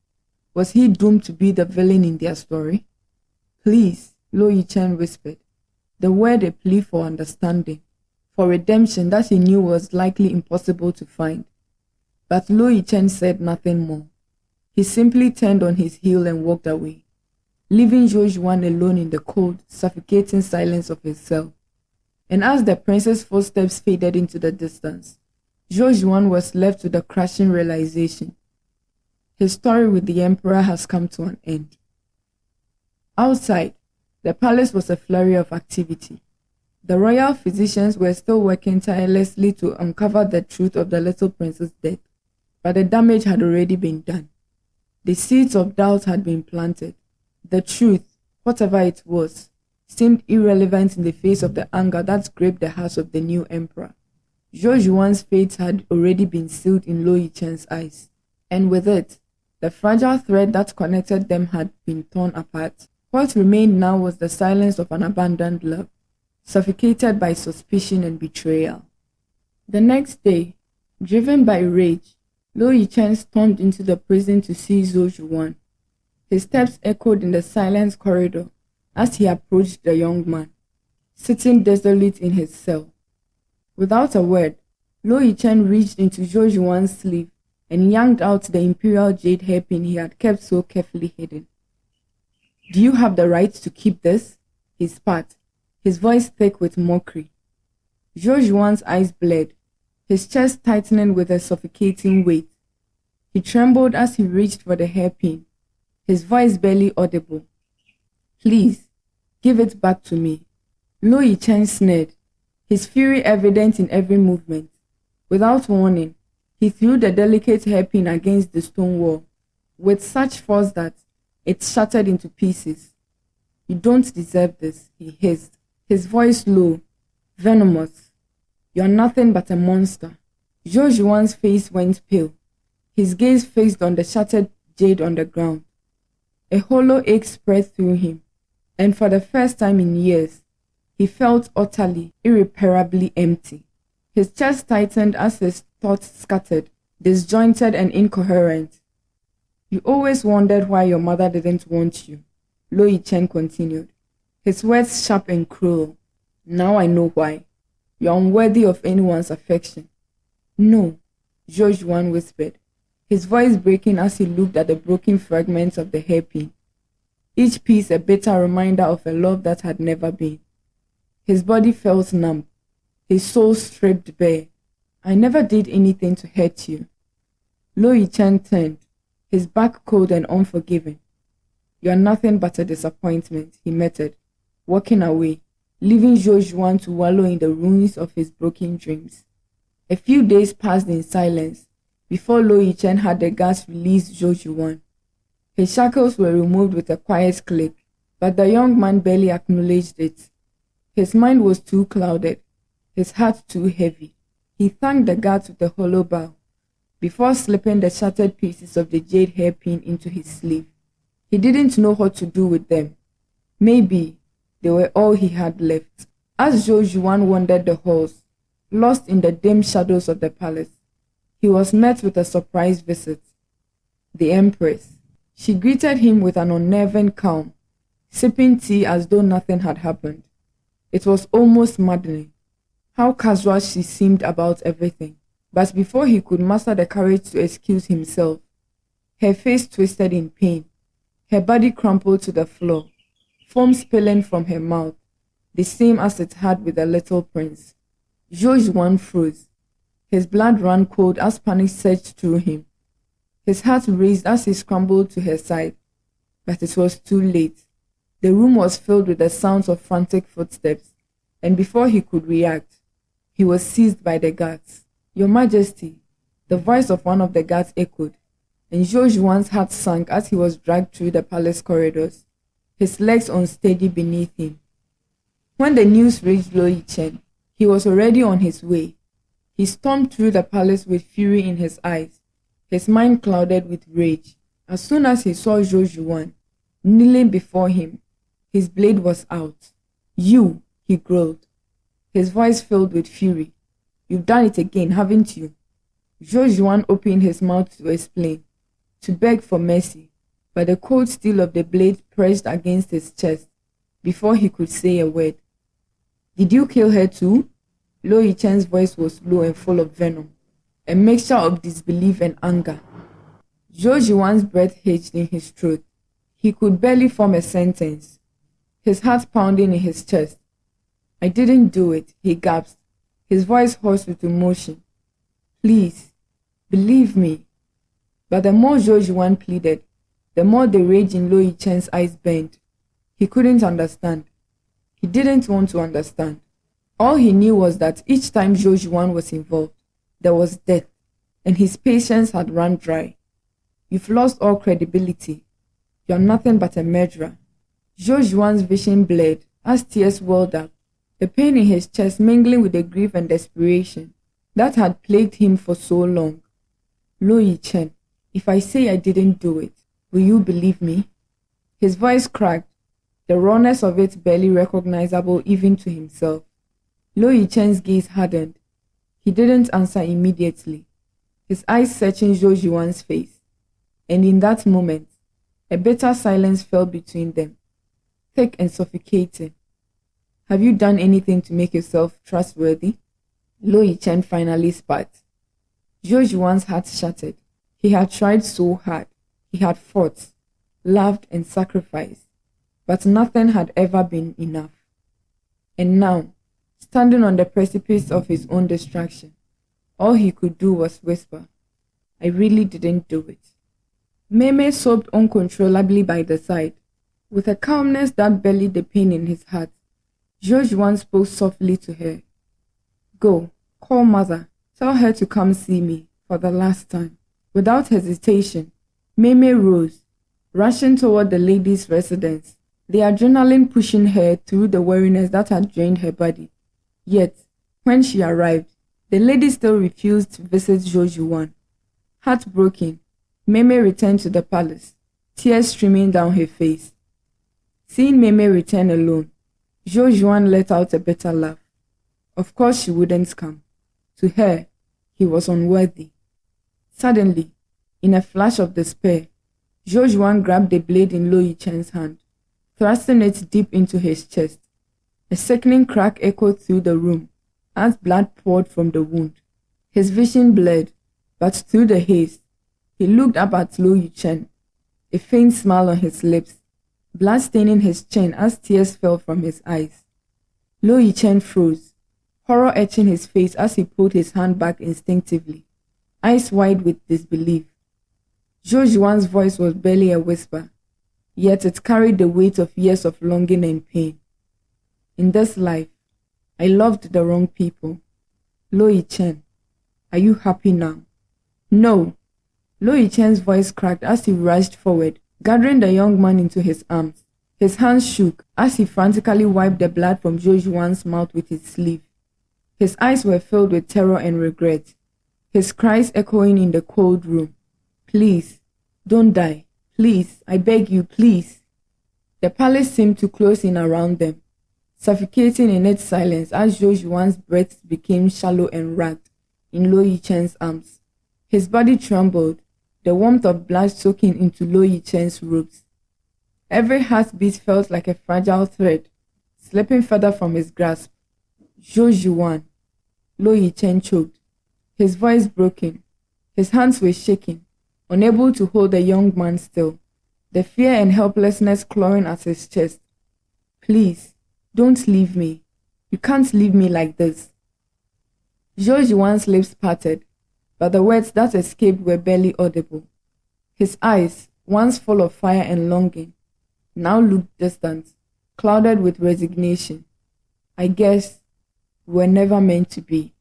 Was he doomed to be the villain in their story? "Please," Lo Yichen whispered, the word a plea for understanding, for redemption that he knew was likely impossible to find. But Lo Yichen said nothing more. He simply turned on his heel and walked away, leaving Jojuan alone in the cold, suffocating silence of his cell. And as the prince's footsteps faded into the distance, Jojuan was left with the crushing realization: his story with the emperor has come to an end. Outside, the palace was a flurry of activity. The royal physicians were still working tirelessly to uncover the truth of the little prince's death, but the damage had already been done. The seeds of doubt had been planted. The truth, whatever it was, seemed irrelevant in the face of the anger that gripped the hearts of the new emperor. Jojuan's fate had already been sealed in Lo Yichen's eyes, and with it, the fragile thread that connected them had been torn apart. What remained now was the silence of an abandoned love, suffocated by suspicion and betrayal. The next day, driven by rage, Lo Yichen stormed into the prison to see Jojuan. His steps echoed in the silent corridor as he approached the young man, sitting desolate in his cell. Without a word, Lo Yichen reached into Jojuan's sleeve and yanked out the imperial jade hairpin he had kept so carefully hidden. "Do you have the right to keep this?" he spat, his voice thick with mockery. Zhou Juan's eyes bled, his chest tightening with a suffocating weight. He trembled as he reached for the hairpin, his voice barely audible. Please, give it back to me. Lo Yichen sneered, his fury evident in every movement. Without warning, he threw the delicate hairpin against the stone wall, with such force that it shattered into pieces. You don't deserve this, he hissed, his voice low, venomous. You're nothing but a monster. Zhou Juan's face went pale, his gaze fixed on the shattered jade on the ground. A hollow ache spread through him, and for the first time in years, he felt utterly, irreparably empty. His chest tightened as his thoughts scattered, disjointed and incoherent. You always wondered why your mother didn't want you, Lo Yichen continued, his words sharp and cruel. Now I know why. You're unworthy of anyone's affection. No, Zhou Juan whispered, his voice breaking as he looked at the broken fragments of the hairpin, each piece a bitter reminder of a love that had never been. His body felt numb, his soul stripped bare. I never did anything to hurt you. Lo Yichen turned, his back cold and unforgiving. You are nothing but a disappointment, he muttered, walking away, leaving Zhou Juan to wallow in the ruins of his broken dreams. A few days passed in silence before Lo Yichen had the guards release Zhou Juan. His shackles were removed with a quiet click, but the young man barely acknowledged it. His mind was too clouded, his heart too heavy. He thanked the guards with a hollow bow, before slipping the shattered pieces of the jade hairpin into his sleeve. He didn't know what to do with them. Maybe they were all he had left. As Zhou Juan wandered the halls, lost in the dim shadows of the palace, he was met with a surprise visit. The Empress. She greeted him with an unnerving calm, sipping tea as though nothing had happened. It was almost maddening, how casual she seemed about everything. But before he could muster the courage to excuse himself, her face twisted in pain, her body crumpled to the floor, foam spilling from her mouth, the same as it had with the little prince. Zhou Juan froze. His blood ran cold as panic surged through him. His heart raced as he scrambled to her side, but it was too late. The room was filled with the sounds of frantic footsteps, and before he could react, he was seized by the guards. Your Majesty, the voice of one of the guards echoed, and Zhou Juan's heart sank as he was dragged through the palace corridors, his legs unsteady beneath him. When the news reached Lo Yichen, he was already on his way. He stormed through the palace with fury in his eyes, his mind clouded with rage. As soon as he saw Zhou Juan kneeling before him, his blade was out. You, he growled, his voice filled with fury. You've done it again, haven't you? Zhou Juan opened his mouth to explain, to beg for mercy, but the cold steel of the blade pressed against his chest before he could say a word. Did you kill her too? Lo Yichen's voice was low and full of venom, a mixture of disbelief and anger. Zhou Juan's breath hitched in his throat. He could barely form a sentence, his heart pounding in his chest. I didn't do it, he gasped, his voice hoarse with emotion. Please, believe me. But the more Zhou Juan pleaded, the more the rage in Lo Yichen's eyes burned. He couldn't understand. He didn't want to understand. All he knew was that each time Zhou Juan was involved, there was death, and his patience had run dry. You've lost all credibility. You're nothing but a murderer. Zhou Juan's vision blurred as tears welled up, the pain in his chest mingling with the grief and desperation that had plagued him for so long. Lo Yichen, if I say I didn't do it, will you believe me? His voice cracked, the rawness of it barely recognizable even to himself. Lo Yichen's gaze hardened. He didn't answer immediately, his eyes searching Zhou Juan's face. And in that moment, a bitter silence fell between them, thick and suffocating. Have you done anything to make yourself trustworthy? Lo Yichen finally spat. Zhou Juan's heart shattered. He had tried so hard. He had fought, loved and sacrificed, but nothing had ever been enough. And now, standing on the precipice of his own destruction, all he could do was whisper, "I really didn't do it." Meme sobbed uncontrollably by the side. With a calmness that belied the pain in his heart, George once spoke softly to her. "Go, call mother. Tell her to come see me for the last time." Without hesitation, Meme rose, rushing toward the lady's residence, the adrenaline pushing her through the weariness that had drained her body. Yet, when she arrived, the lady still refused to visit Jojuan. Heartbroken, Meme returned to the palace, tears streaming down her face. Seeing Meme return alone, Jojuan let out a bitter laugh. Of course she wouldn't come. To her, he was unworthy. Suddenly, in a flash of despair, Jojuan grabbed the blade in Lo Yichen's hand, thrusting it deep into his chest. A sickening crack echoed through the room as blood poured from the wound. His vision blurred, but through the haze, he looked up at Lo Yichen, a faint smile on his lips, blood staining his chin as tears fell from his eyes. Lo Yichen froze, horror etching his face as he pulled his hand back instinctively, eyes wide with disbelief. Jojuan's voice was barely a whisper, yet it carried the weight of years of longing and pain. "In this life, I loved the wrong people. Lo Yichen, are you happy now?" "No." Lo Yichen's voice cracked as he rushed forward, gathering the young man into his arms. His hands shook as he frantically wiped the blood from Jojuan's mouth with his sleeve. His eyes were filled with terror and regret, his cries echoing in the cold room. "Please, don't die. Please, I beg you, please." The palace seemed to close in around them, suffocating in its silence as Jojuan's breath became shallow and ragged in Lo Yichen's arms. His body trembled, the warmth of blood soaking into Lo Yichen's robes. Every heartbeat felt like a fragile thread, slipping further from his grasp. "Jojuan," Lo Yichen choked, his voice broken. His hands were shaking, unable to hold the young man still, the fear and helplessness clawing at his chest. "Please, don't leave me. You can't leave me like this." Jojuan's lips parted, but the words that escaped were barely audible. His eyes, once full of fire and longing, now looked distant, clouded with resignation. "I guess we were never meant to be."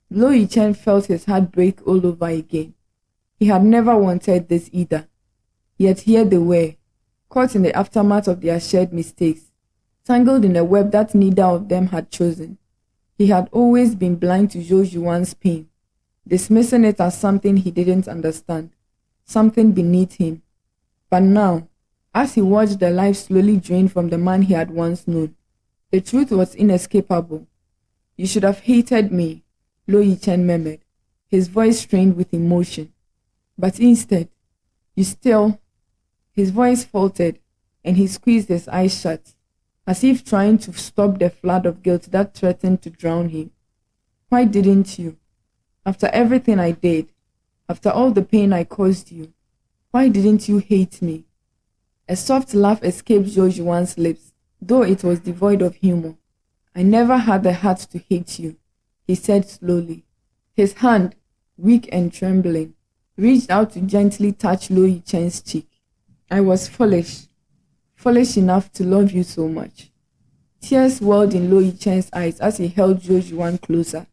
Lo Yichen felt his heart break all over again. He had never wanted this either. Yet here they were, caught in the aftermath of their shared mistakes, tangled in a web that neither of them had chosen. He had always been blind to Jojuan's pain, dismissing it as something he didn't understand, something beneath him. But now, as he watched the life slowly drain from the man he had once known, the truth was inescapable. "You should have hated me," Lo Yichen murmured, his voice strained with emotion. "But instead, you still..." His voice faltered, and he squeezed his eyes shut, as if trying to stop the flood of guilt that threatened to drown him. "Why didn't you? After everything I did, after all the pain I caused you, why didn't you hate me?" A soft laugh escaped Jojuan's lips, though it was devoid of humor. "I never had the heart to hate you," he said slowly. His hand, weak and trembling, reached out to gently touch Lo Yichen's cheek. "I was foolish enough to love you so much." Tears welled in Lo Yichen's eyes as he held Jojuan closer,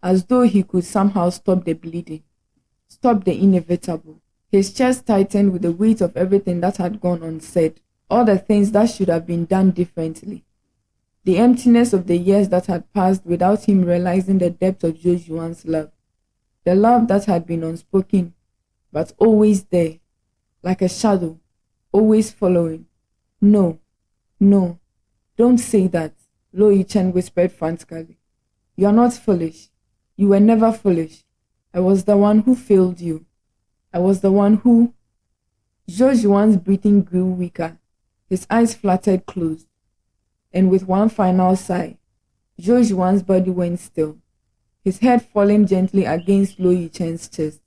as though he could somehow stop the bleeding, stop the inevitable. His chest tightened with the weight of everything that had gone unsaid, all the things that should have been done differently. The emptiness of the years that had passed without him realizing the depth of Jojuan's love. The love that had been unspoken, but always there, like a shadow, always following. "No, no, don't say that," Lo Yichen whispered frantically. "You are not foolish. You were never foolish. I was the one who failed you. I was the one who..." Jojuan's breathing grew weaker, his eyes fluttered closed, and with one final sigh, Jojuan's body went still, his head falling gently against Lo Yichen's chest.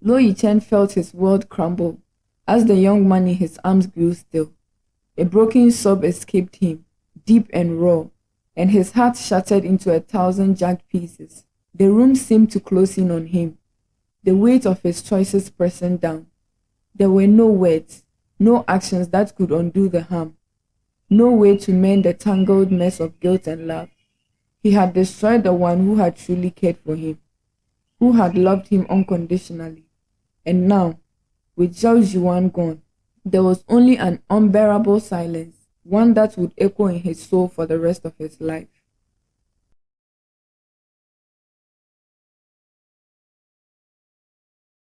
Lo Yichen felt his world crumble as the young man in his arms grew still. A broken sob escaped him, deep and raw, and his heart shattered into 1,000 jagged pieces. The room seemed to close in on him, the weight of his choices pressing down. There were no words, no actions that could undo the harm, no way to mend the tangled mess of guilt and love. He had destroyed the one who had truly cared for him, who had loved him unconditionally. And now, with Zhao Zhuan gone, there was only an unbearable silence, one that would echo in his soul for the rest of his life.